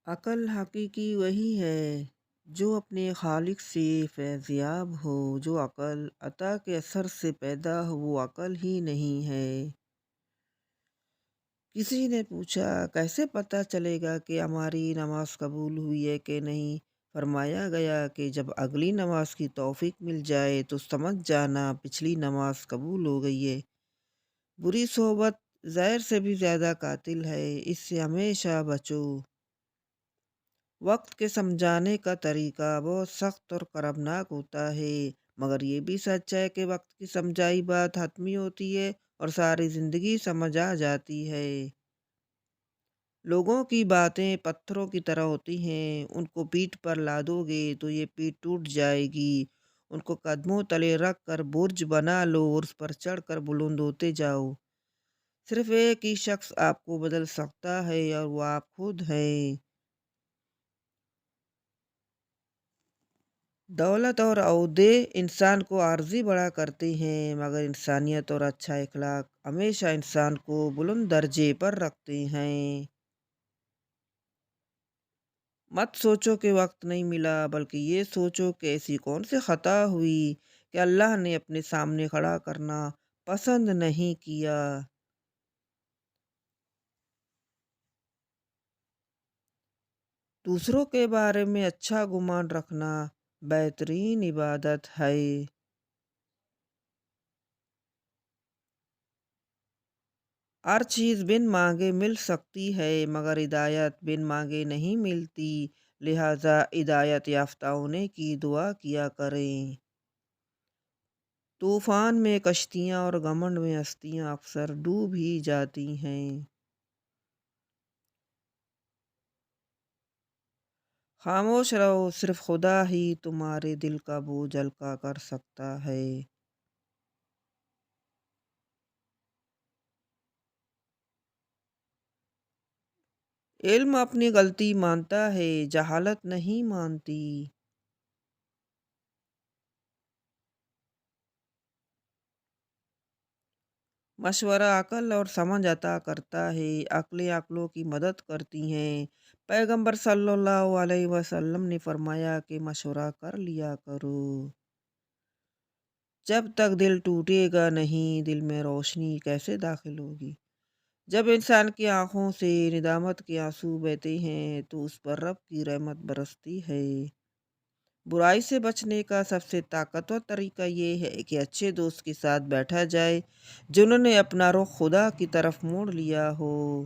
عقل حقیقی وہی ہے جو اپنے خالق سے فیضیاب ہو۔ جو عقل عطا کے اثر سے پیدا ہو وہ عقل ہی نہیں ہے۔ کسی نے پوچھا کیسے پتہ چلے گا کہ ہماری نماز قبول ہوئی ہے کہ نہیں؟ فرمایا گیا کہ جب اگلی نماز کی توفیق مل جائے تو سمجھ جانا پچھلی نماز قبول ہو گئی ہے۔ بری صحبت زہر سے بھی زیادہ قاتل ہے، اس سے ہمیشہ بچو۔ وقت کے سمجھانے کا طریقہ بہت سخت اور کربناک ہوتا ہے، مگر یہ بھی سچ ہے کہ وقت کی سمجھائی بات حتمی ہوتی ہے اور ساری زندگی سمجھ آ جاتی ہے۔ لوگوں کی باتیں پتھروں کی طرح ہوتی ہیں، ان کو پیٹھ پر لادو گے تو یہ پیٹھ ٹوٹ جائے گی۔ ان کو قدموں تلے رکھ کر برج بنا لو اور اس پر چڑھ کر بلند ہوتے جاؤ۔ صرف ایک ہی شخص آپ کو بدل سکتا ہے اور وہ آپ خود ہیں۔ دولت اور عہدے انسان کو عارضی بڑا کرتے ہیں، مگر انسانیت اور اچھا اخلاق ہمیشہ انسان کو بلند درجے پر رکھتے ہیں۔ مت سوچو کہ وقت نہیں ملا، بلکہ یہ سوچو کہ ایسی کون سی خطا ہوئی کہ اللہ نے اپنے سامنے کھڑا کرنا پسند نہیں کیا۔ دوسروں کے بارے میں اچھا گمان رکھنا بہترین عبادت ہے۔ ہر چیز بن مانگے مل سکتی ہے، مگر ہدایت بن مانگے نہیں ملتی، لہٰذا ہدایت یافتہ ہونے کی دعا کیا کریں۔ طوفان میں کشتیاں اور گھمنڈ میں ہستیاں اکثر ڈوب ہی جاتی ہیں۔ خاموش رہو، صرف خدا ہی تمہارے دل کا بوجھ ہلکا کر سکتا ہے۔ علم اپنی غلطی مانتا ہے، جہالت نہیں مانتی۔ مشورہ عقل اور سمجھ عطا کرتا ہے، عقلیں عقلوں کی مدد کرتی ہیں۔ پیغمبر صلی اللہ علیہ وسلم نے فرمایا کہ مشورہ کر لیا کرو۔ جب تک دل ٹوٹے گا نہیں، دل میں روشنی کیسے داخل ہوگی؟ جب انسان کی آنکھوں سے ندامت کے آنسو بہتے ہیں تو اس پر رب کی رحمت برستی ہے۔ برائی سے بچنے کا سب سے طاقتور طریقہ یہ ہے کہ اچھے دوست کے ساتھ بیٹھا جائے جنہوں نے اپنا رخ خدا کی طرف موڑ لیا ہو۔